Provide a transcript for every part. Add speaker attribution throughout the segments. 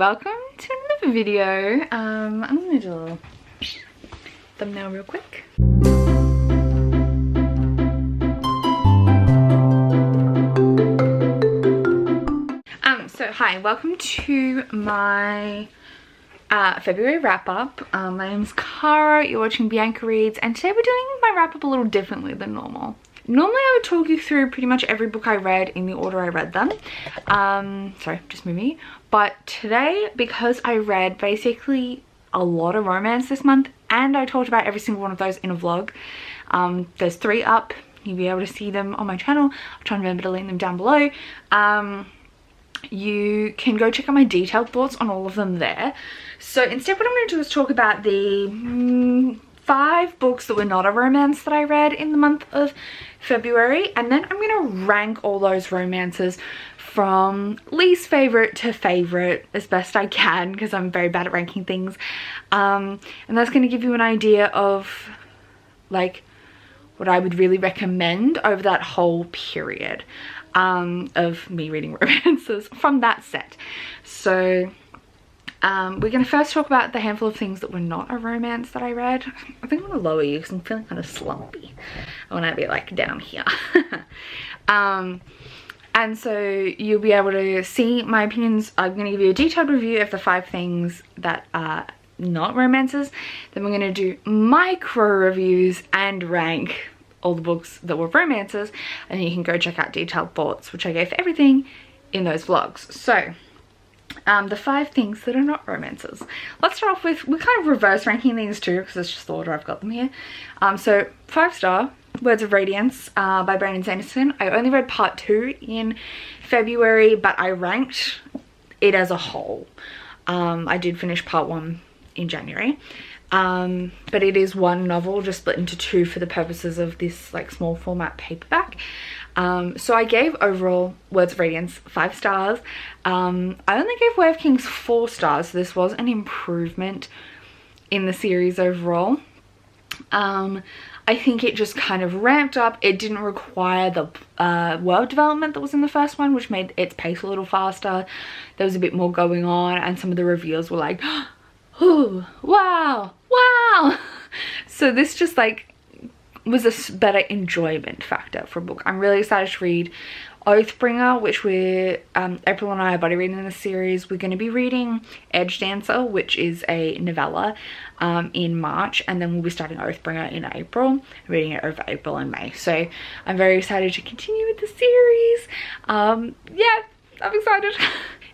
Speaker 1: welcome to another video. I'm gonna do a little thumbnail real quick. So hi, welcome to my February wrap up. My name's Cara, you're watching Bianca Reads, and today we're doing my wrap up a little differently than normal. Normally I would talk you through pretty much every book I read in the order I read them. Sorry, just moving. But today, because I read basically a lot of romance this month, and I talked about every single one of those in a vlog. There's 3 up. You'll be able to see them on my channel. I'll try and remember to link them down below. You can go check out my detailed thoughts on all of them there. So instead what I'm going to do is talk about the 5 books that were not a romance that I read in the month of February, and then I'm going to rank all those romances from least favorite to favorite as best I can, because I'm very bad at ranking things, and that's going to give you an idea of like what I would really recommend over that whole period of me reading romances from that set. So we're going to first talk about the handful of things that were not a romance that I read. I think I'm going to lower you because I'm feeling kind of slumpy. I want to be like down here. And so you'll be able to see my opinions. I'm going to give you a detailed review of the 5 things that are not romances. Then we're going to do micro reviews and rank all the books that were romances, and then you can go check out detailed thoughts, which I gave for everything in those vlogs. So the 5 things that are not romances. Let's start off with, we're kind of reverse ranking these too, because it's just the order I've got them here. So 5-star, Words of Radiance by Brandon Sanderson. I only read part 2 in February, but I ranked it as a whole. I did finish part 1 in January. But it is one novel just split into 2 for the purposes of this like small format paperback. So I gave overall Words of Radiance 5 stars. I only gave Way of Kings 4 stars, so this was an improvement in the series overall. I think it just kind of ramped up. It didn't require the world development that was in the first one, which made its pace a little faster. There was a bit more going on, and some of the reveals were like, oh, wow, wow. So this just like was a better enjoyment factor for a book. I'm really excited to read Oathbringer, which we're April and I are buddy reading in the series. We're going to be reading Edge Dancer, which is a novella, in March, and then we'll be starting Oathbringer in April, reading it over April and May. So I'm very excited to continue with the series. Yeah, I'm excited.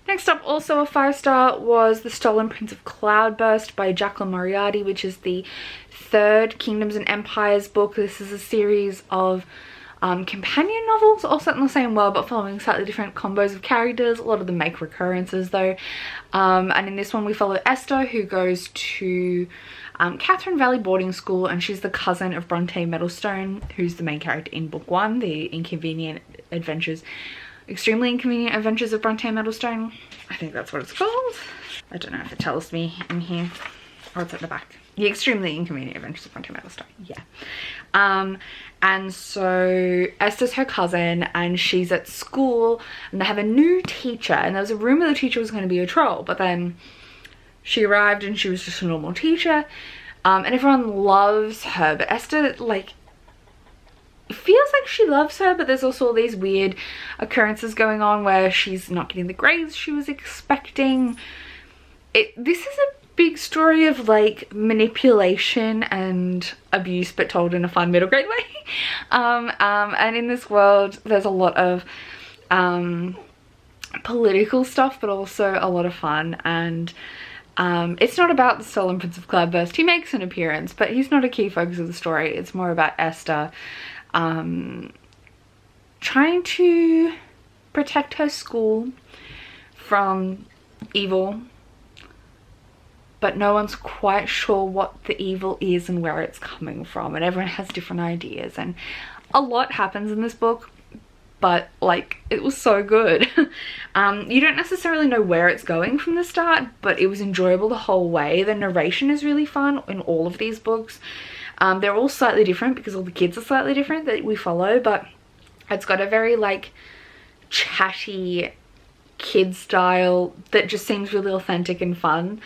Speaker 1: Next up, also a 5-star, was The Stolen Prince of Cloudburst by Jacqueline Moriarty, which is the 3rd Kingdoms and Empires book. This is a series of companion novels, all set in the same world but following slightly different combos of characters. A lot of them make recurrences though. And in this one we follow Esther, who goes to Catherine Valley boarding school, and she's the cousin of Bronte Meadowstone, who's the main character in book 1, the Extremely Inconvenient Adventures of Bronte Meadowstone. I think that's what it's called. I don't know if it tells me in here, or it's at the back. The Extremely Inconvenient Adventures of Bronte Meadowstone, yeah. And so Esther's her cousin, and she's at school, and they have a new teacher, and there was a rumor the teacher was going to be a troll, but then she arrived and she was just a normal teacher, and everyone loves her, but Esther, like, it feels like she loves her, but there's also all these weird occurrences going on where she's not getting the grades she was expecting. This is a big story of like manipulation and abuse, but told in a fun middle grade way. And in this world there's a lot of political stuff, but also a lot of fun. And it's not about the Stolen Prince of Cloudburst. He makes an appearance, but he's not a key focus of the story. It's more about Esther trying to protect her school from evil, but no one's quite sure what the evil is and where it's coming from, and everyone has different ideas, and a lot happens in this book, but like it was so good. You don't necessarily know where it's going from the start, but it was enjoyable the whole way. The narration is really fun in all of these books. They're all slightly different because all the kids are slightly different that we follow, but it's got a very like chatty kid style that just seems really authentic and fun.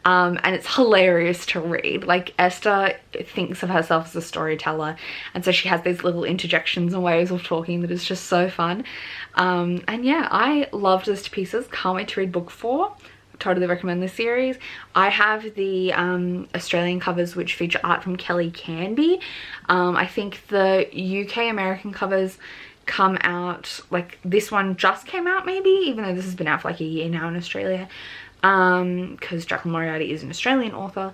Speaker 1: And it's hilarious to read. Like, Esther thinks of herself as a storyteller, and so she has these little interjections and ways of talking that is just so fun. And yeah, I loved this to pieces. Can't wait to read book 4. Totally recommend this series. I have the Australian covers, which feature art from Kelly Canby. I think the UK American covers come out, like this one just came out maybe, even though this has been out for like a year now in Australia, because Jacqueline Moriarty is an Australian author,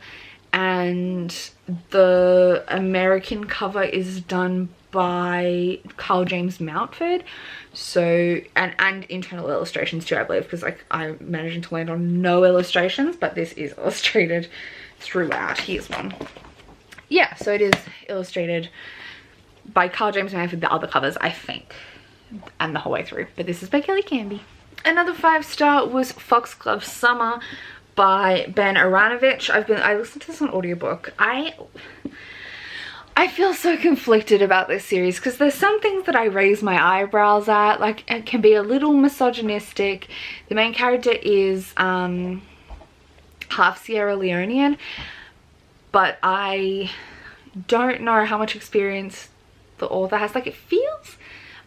Speaker 1: and the American cover is done by Carl James Mountford. So, and internal illustrations too, I believe, because like I'm managing to land on no illustrations, but this is illustrated throughout. Here's one. Yeah, so it is illustrated by Carl James Mountford, the other covers, I think, and the whole way through, but this is by Kelly Canby. Another 5-star was Foxglove Summer by Ben Aranovich. I listened to this on audiobook. I feel so conflicted about this series because there's some things that I raise my eyebrows at, like it can be a little misogynistic. The main character is half Sierra Leonean, but I don't know how much experience the author has. Like, it feels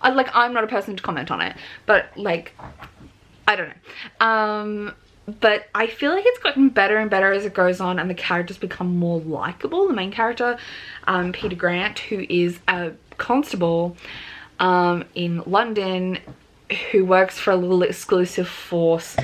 Speaker 1: like, I'm not a person to comment on it, but like, I don't know. But I feel like it's gotten better and better as it goes on, and the characters become more likable. The main character, Peter Grant, who is a constable in London, who works for a little exclusive force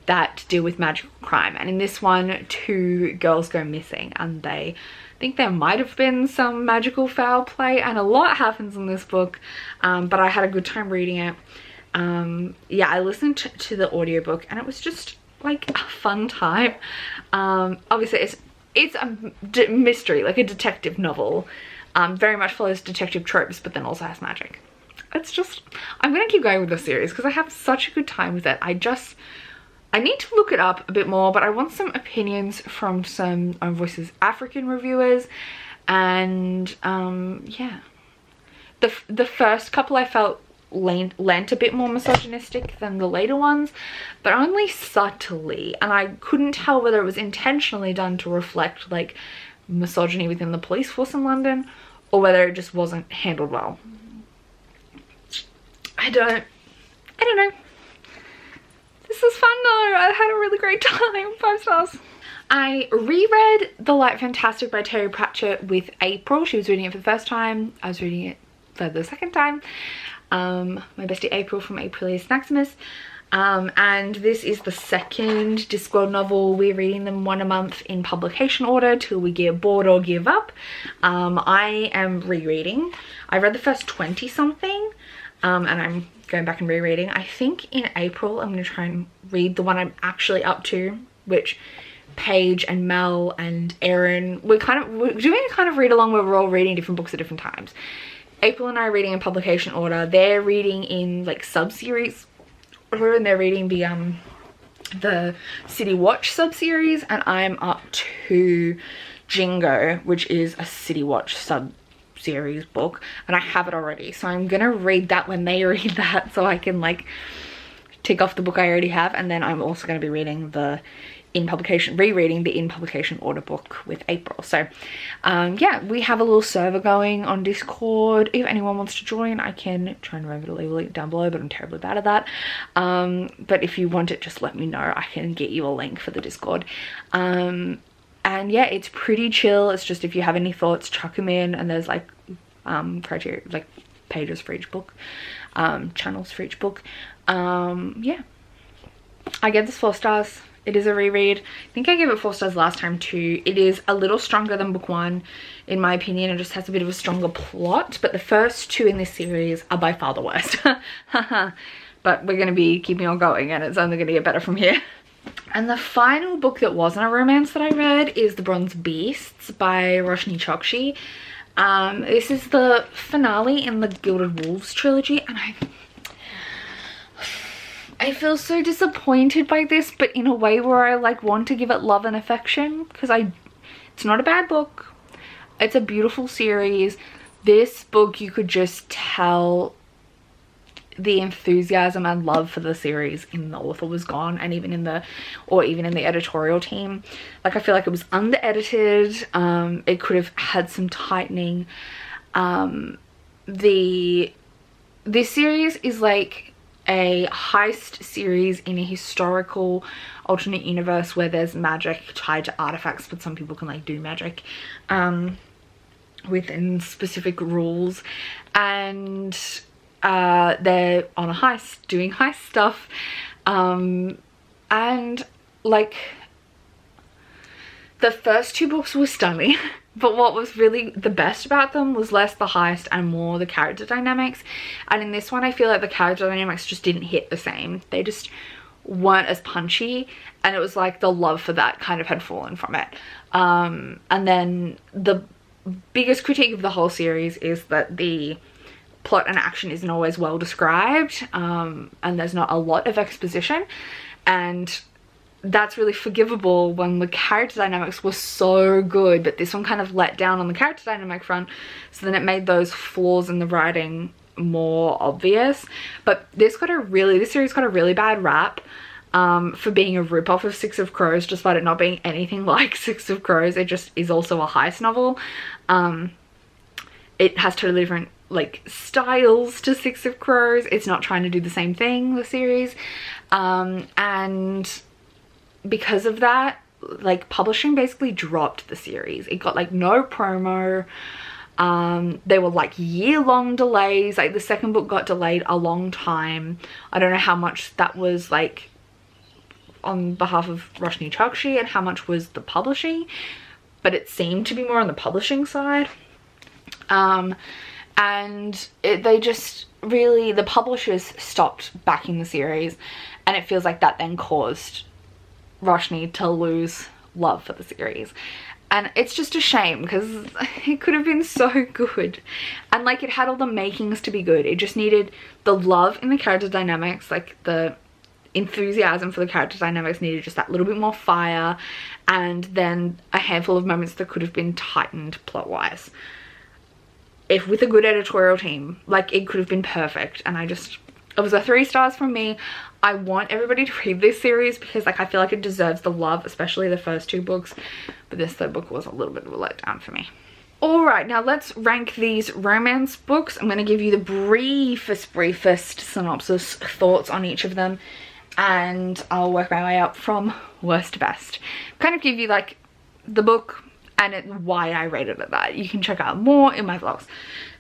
Speaker 1: that deal with magical crime. And in this one, 2 girls go missing, and I think there might have been some magical foul play, and a lot happens in this book, but I had a good time reading it. Yeah, I listened to the audiobook, and it was just like a fun time. Obviously it's a mystery, like a detective novel, very much follows detective tropes, but then also has magic. It's just, I'm gonna keep going with this series because I have such a good time with it. I need to look it up a bit more, but I want some opinions from some Voices African reviewers. And yeah, the first couple I felt lent a bit more misogynistic than the later ones, but only subtly, and I couldn't tell whether it was intentionally done to reflect like misogyny within the police force in London, or whether it just wasn't handled well. I don't know. This was fun though. I had a really great time. 5 stars. I reread The Light Fantastic by Terry Pratchett with April. She was reading it for the first time. I was reading it for the second time. My bestie April from Aprilis Maximus. And this is the second Discworld novel. We're reading them 1 a month in publication order till we get bored or give up. I am rereading. I read the first 20 something, and I'm going back and rereading. I think in April I'm going to try and read the one I'm actually up to, which Paige and Mel and Erin, we're doing a kind of read along where we're all reading different books at different times. April and I are reading in publication order. They're reading in like sub-series order, and they're reading the City Watch sub-series, and I'm up to Jingo, which is a City Watch sub-series book, and I have it already. So I'm gonna read that when they read that, so I can like tick off the book I already have. And then I'm also gonna be reading rereading the in publication order book with April. So yeah, we have a little server going on Discord. If anyone wants to join, I can try and remember to leave a link down below, but I'm terribly bad at that. But if you want it, just let me know. I can get you a link for the Discord. And yeah, it's pretty chill. It's just, if you have any thoughts, chuck them in, and there's like criteria, like pages for each book, channels for each book. Yeah, I gave this 4 stars. It is a reread. I think I gave it 4 stars last time too. It is a little stronger than book 1 in my opinion. It just has a bit of a stronger plot, but the first 2 in this series are by far the worst. But we're going to be keeping on going, and it's only going to get better from here. And the final book that wasn't a romance that I read is The Bronze Beasts by Roshni Chokshi. This is the finale in the Gilded Wolves trilogy, and I feel so disappointed by this, but in a way where I like want to give it love and affection, because it's not a bad book. It's a beautiful series. This book, you could just tell the enthusiasm and love for the series in the author was gone, and even in the editorial team. Like, I feel like it was under edited. It could have had some tightening. This series is like a heist series in a historical alternate universe where there's magic tied to artifacts, but some people can like do magic within specific rules, and they're on a heist doing heist stuff, and like the first two books were stunning, but what was really the best about them was less the heist and more the character dynamics. And in this one I feel like the character dynamics just didn't hit the same. They just weren't as punchy, and it was like the love for that kind of had fallen from it. And then the biggest critique of the whole series is that the plot and action isn't always well described, and there's not a lot of exposition, and that's really forgivable when the character dynamics were so good. But this one kind of let down on the character dynamic front, so then it made those flaws in the writing more obvious. But this series got a really bad rap for being a rip-off of Six of Crows, despite it not being anything like Six of Crows. It just is also a heist novel. It has totally different like styles to Six of Crows. It's not trying to do the same thing, the series, and because of that, like, publishing basically dropped the series. It got like no promo. They were like year-long delays. Like, the second book got delayed a long time. I don't know how much that was like on behalf of Roshni Chokshi and how much was the publishing, but it seemed to be more on the publishing side. And they just really, the publishers stopped backing the series, and it feels like that then caused Roshni to lose love for the series. And it's just a shame, because it could have been so good, and like, it had all the makings to be good. It just needed the love in the character dynamics, like the enthusiasm for the character dynamics needed just that little bit more fire, and then a handful of moments that could have been tightened plot wise. If with a good editorial team, like, it could have been perfect. And it was a 3 stars from me. I want everybody to read this series because, like, I feel like it deserves the love, especially the first 2 books, but this third book was a little bit of a letdown for me. All right, now let's rank these romance books. I'm going to give you the briefest synopsis, thoughts on each of them, and I'll work my way up from worst to best. Kind of give you like the book and why I rated it that. You can check out more in my vlogs.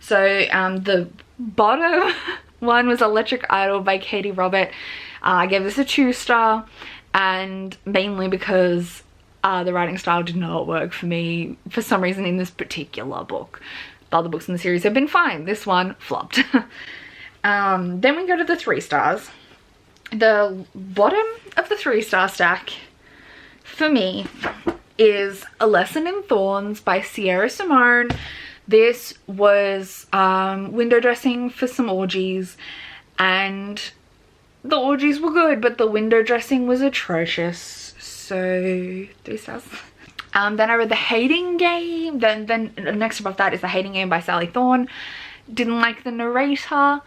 Speaker 1: So the bottom one was Electric Idol by Katie Robert. I gave this a 2-star, and mainly because the writing style did not work for me for some reason in this particular book. The other books in the series have been fine. This one flopped. Then we go to the 3 stars. The bottom of the 3-star stack for me is A Lesson in Thorns by Sierra Simone. This was window dressing for some orgies, and the orgies were good, but the window dressing was atrocious, so 3 stars. Then I read The Hating Game. Then next above that is The Hating Game by Sally Thorne. Didn't like the narrator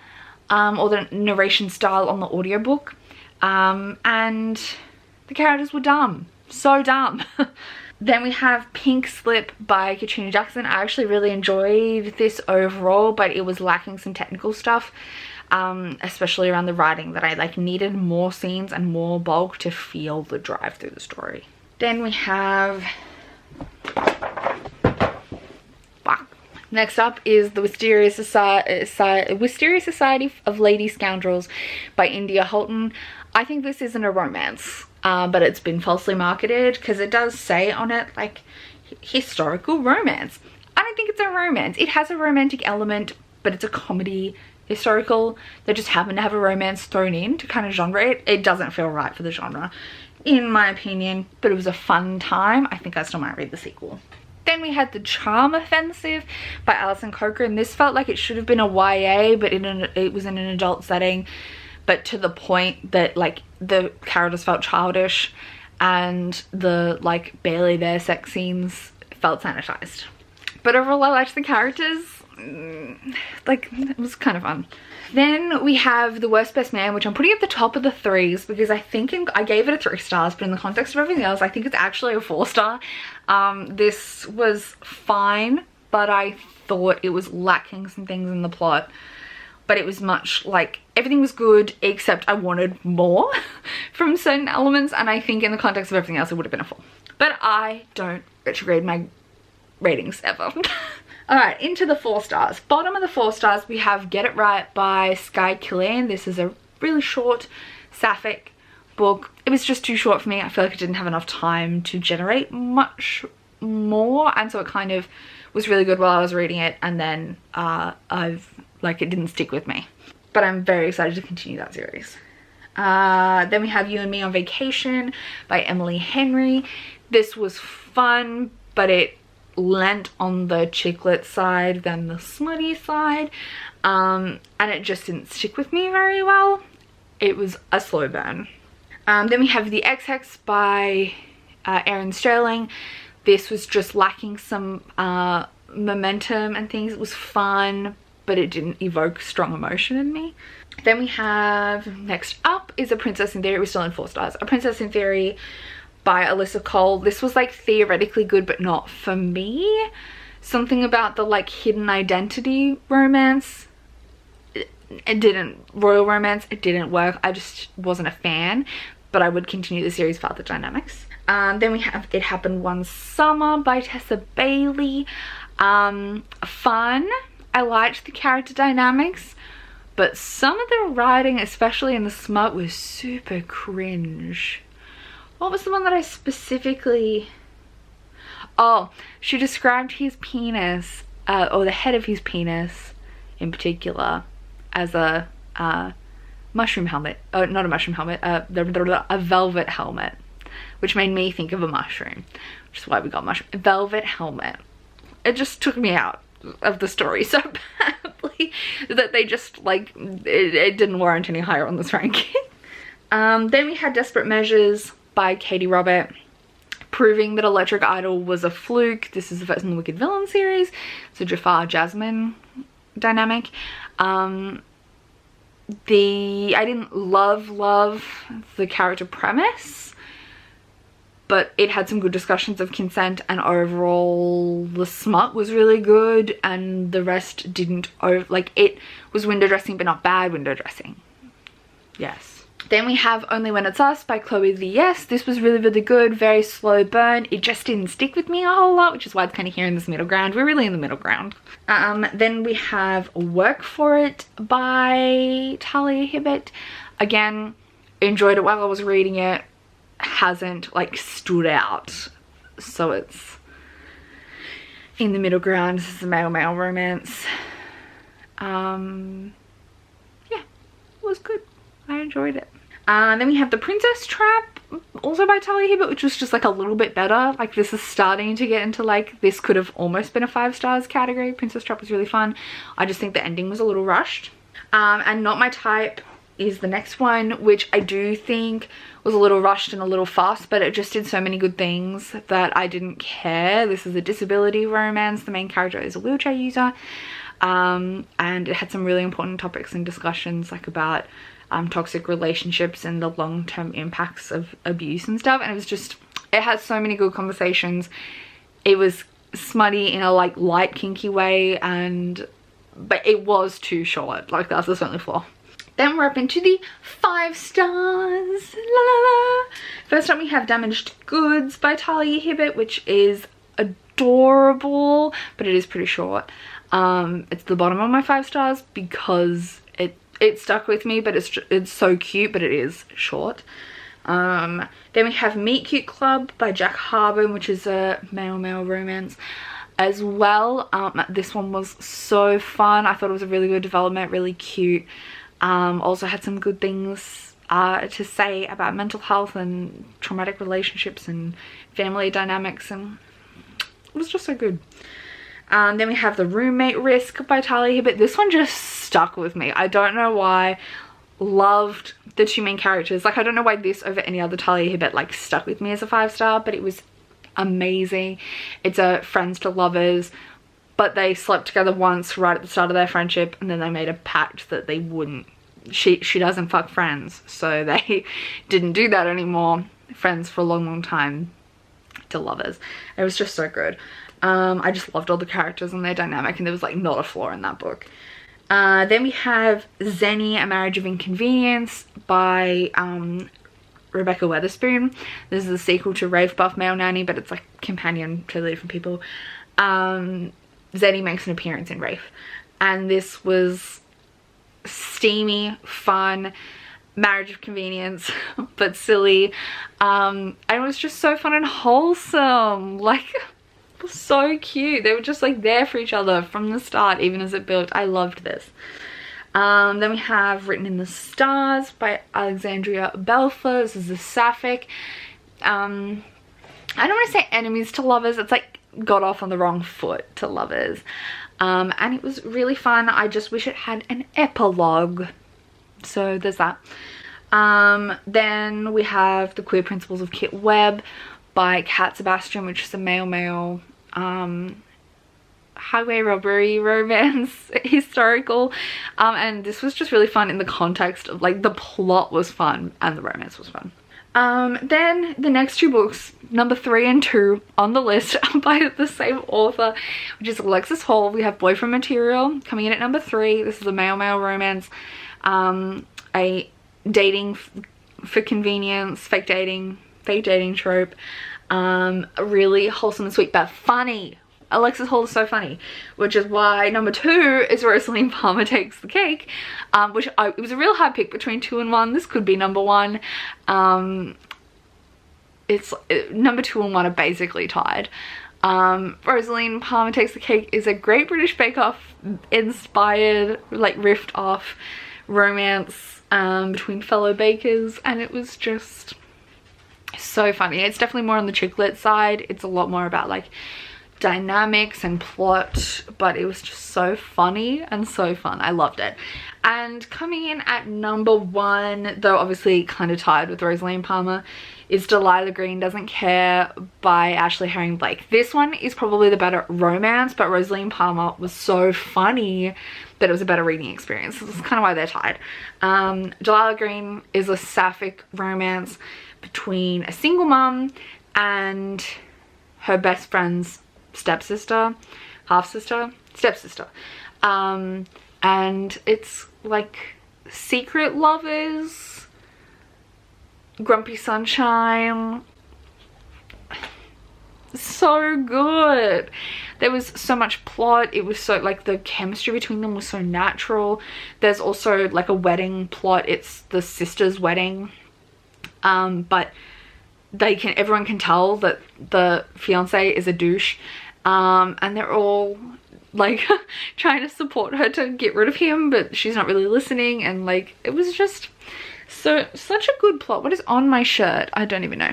Speaker 1: or the narration style on the audiobook, and the characters were dumb. So dumb. Then we have Pink Slip by Katrina Jackson. I actually really enjoyed this overall, but it was lacking some technical stuff, especially around the writing, that I like needed more scenes and more bulk to feel the drive through the story. Then we have next up is The Wisteria Society of Lady Scoundrels by India Holton. I think this isn't a romance, but it's been falsely marketed because it does say on it like historical romance. I don't think it's a romance. It has a romantic element, but it's a comedy historical. They just happen to have a romance thrown in to kind of genre it. It doesn't feel right for the genre, in my opinion, but it was a fun time. I think I still might read the sequel. Then we had The Charm Offensive by Alison Cochran. This felt like it should have been a YA, but it was in an adult setting, but to the point that like the characters felt childish and the like barely there sex scenes felt sanitized. But overall I liked the characters. like, it was kind of fun. Then we have The Worst Best Man, which I'm putting at the top of the 3s because I think I gave it a 3 stars, but in the context of everything else, I think it's actually a 4 star. This was fine, but I thought it was lacking some things in the plot. But it was much like, everything was good except I wanted more from certain elements, and I think in the context of everything else it would have been a 4. But I don't retrograde my ratings ever. Alright, into the 4 stars. Bottom of the 4 stars we have Get It Right by Skye Killeen. This is a really short sapphic book. It was just too short for me. I feel like I didn't have enough time to generate much more, and so it kind of was really good while I was reading it, and then it didn't stick with me. But I'm very excited to continue that series. Then we have You and Me on Vacation by Emily Henry. This was fun, but it lent on the chicklet side than the smutty side, and it just didn't stick with me very well. It was a slow burn. Then we have The XX by Erin Sterling. This was just lacking some momentum and things. It was fun, but it didn't evoke strong emotion in me. Then we have, next up is A Princess in Theory. We're still in 4 stars. A Princess in Theory by Alyssa Cole. This was like theoretically good, but not for me. Something about the like hidden identity romance, it didn't, royal romance, it didn't work. I just wasn't a fan, but I would continue the series for the dynamics. Then we have It Happened One Summer by Tessa Bailey. Fun. I liked the character dynamics, but some of the writing, especially in the smut, was super cringe. What was the one that I specifically... Oh, she described his penis, or the head of his penis in particular, as a mushroom helmet. Oh, not a mushroom helmet, a velvet helmet, which made me think of a mushroom, which is why we got mushroom. Velvet helmet. It just took me out of the story so badly that they just, like, it didn't warrant any higher on this ranking. Then we had Desperate Measures by Katie Robert, proving that Electric Idol was a fluke. This is the first in the Wicked Villain series. It's a Jafar Jasmine dynamic. I didn't love the character premise, but it had some good discussions of consent, and overall the smut was really good, and the rest didn't, like, it was window dressing but not bad window dressing. Yes. Then we have Only When It's Us by Chloe Lee. Yes, this was really, really good. Very slow burn. It just didn't stick with me a whole lot, which is why it's kind of here in this middle ground. We're really in the middle ground. Then we have Work For It by Talia Hibbert. Again, enjoyed it while I was reading it. Hasn't, like, stood out. So it's in the middle ground. This is a male-male romance. Yeah, it was good. I enjoyed it. Then we have The Princess Trap, also by Talia Hibbert, which was just like a little bit better. Like, this is starting to get into, like, this could have almost been a 5 stars category. Princess Trap was really fun. I just think the ending was a little rushed. And Not My Type is the next one, which I do think was a little rushed and a little fast, but it just did so many good things that I didn't care. This is a disability romance. The main character is a wheelchair user. And it had some really important topics and discussions, like about toxic relationships and the long-term impacts of abuse and stuff, and it was just, it had so many good conversations. It was smutty in a, like, light kinky way, but it was too short. Like, that's the only flaw. Then we're up into the 5 stars. La la la. First up we have Damaged Goods by Talia Hibbert, which is adorable, but it is pretty short. It's the bottom of my 5 stars because it stuck with me, but it's so cute, but it is short. Then we have Meet Cute Club by Jack Harburn, which is a male-male romance as well. This one was so fun. I thought it was a really good development, really cute. Also had some good things to say about mental health and traumatic relationships and family dynamics, and it was just so good. Then we have The Roommate Risk by Talia Hibbert. This one just stuck with me. I don't know why. Loved the 2 main characters. Like, I don't know why this over any other Talia Hibbert, like, stuck with me as a 5 star, but it was amazing. It's a friends to lovers but they slept together once right at the start of their friendship, and then they made a pact that they wouldn't. She doesn't fuck friends, so they didn't do that anymore. Friends for a long time to lovers. It was just so good. I just loved all the characters and their dynamic, and there was like not a flaw in that book. Then we have Zenny, A Marriage of Inconvenience by Rebecca Weatherspoon. This is a sequel to Rave Buff Male Nanny, but it's like companion to the different people. Zenny makes an appearance in Rafe, and this was steamy, fun, marriage of convenience, but silly. And it was just so fun and wholesome. Like, it was so cute. They were just like there for each other from the start, even as it built. I loved this. Then we have Written in the Stars by Alexandria Belfer. This is a sapphic. I don't want to say enemies to lovers. It's like got off on the wrong foot to lovers. And it was really fun. I just wish it had an epilogue. So there's that. Then we have The Queer Principles of Kit Webb by Cat Sebastian, which is a male highway robbery romance historical, and this was just really fun in the context of like the plot was fun and the romance was fun. Then the next two books, number 3 and 2 on the list, are by the same author, which is Alexis Hall. We have Boyfriend Material coming in at number 3. This is a male romance, a dating for convenience, fake dating trope, really wholesome and sweet but funny. Alexis Hall is so funny, which is why number 2 is Rosaline Palmer Takes the Cake, which it was a real hard pick between 2 and 1. This could be number 1. It's number 2 and 1 are basically tied. Rosaline Palmer Takes the Cake is a Great British Bake Off inspired, like riffed off romance between fellow bakers, and it was just so funny. It's definitely more on the chick lit side. It's a lot more about like dynamics and plot, but it was just so funny and so fun. I loved it. And coming in at number 1, though obviously kind of tied with Rosaline Palmer, is Delilah Green Doesn't Care by Ashley Herring Blake. This one is probably the better romance, but Rosaline Palmer was so funny that it was a better reading experience. This is kind of why they're tied. Delilah Green is a sapphic romance between a single mum and her best friend's stepsister, stepsister. And it's like secret lovers, grumpy sunshine. So good. There was so much plot. It was so like the chemistry between them was so natural. There's also like a wedding plot. It's the sister's wedding, but everyone can tell that the fiance is a douche, and they're all like trying to support her to get rid of him, but she's not really listening, and like it was just such a good plot. What is on my shirt? I don't even know.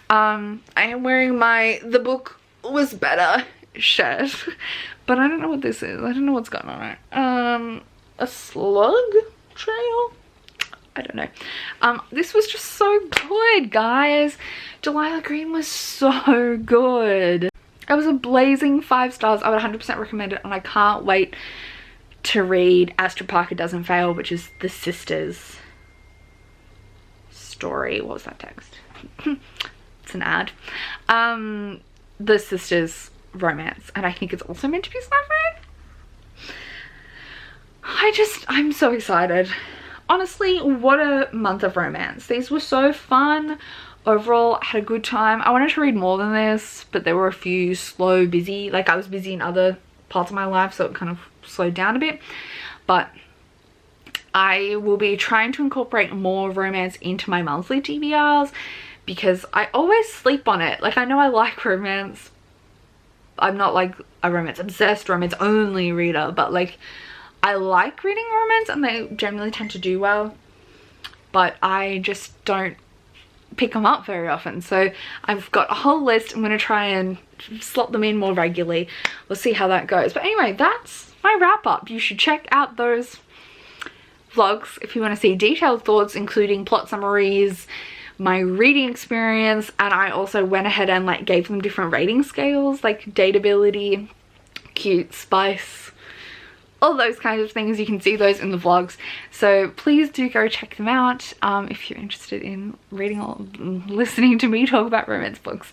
Speaker 1: I am wearing my The Book Was Better shirt, but I don't know what this is. I don't know what's going on right. A slug trail? I don't know. This was just so good, guys. Delilah Green was so good. It was a blazing 5 stars. I would 100% recommend it, and I can't wait to read Astrid Parker Doesn't Fail, which is the sisters' story. What was that text? It's an ad. The sisters' romance, and I think it's also meant to be sci-fi. I'm so excited. Honestly, what a month of romance. These were so fun. Overall, I had a good time. I wanted to read more than this, but there were a few slow, busy, like I was busy in other parts of my life, so it kind of slowed down a bit. But I will be trying to incorporate more romance into my monthly TBRs, because I always sleep on it. Like, I know I like romance. I'm not like a romance obsessed, romance only reader, but like I like reading romance and they generally tend to do well, but I just don't pick them up very often. So I've got a whole list. I'm going to try and slot them in more regularly. We'll see how that goes. But anyway, that's my wrap up. You should check out those vlogs if you want to see detailed thoughts, including plot summaries, my reading experience, and I also went ahead and like gave them different rating scales, like dateability, cute, spice, all those kinds of things. You can see those in the vlogs, so please do go check them out if you're interested in reading or listening to me talk about romance books.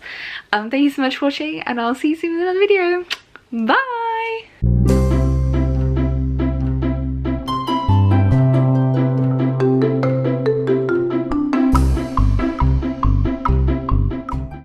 Speaker 1: Thank you so much for watching, and I'll see you soon in another video. Bye!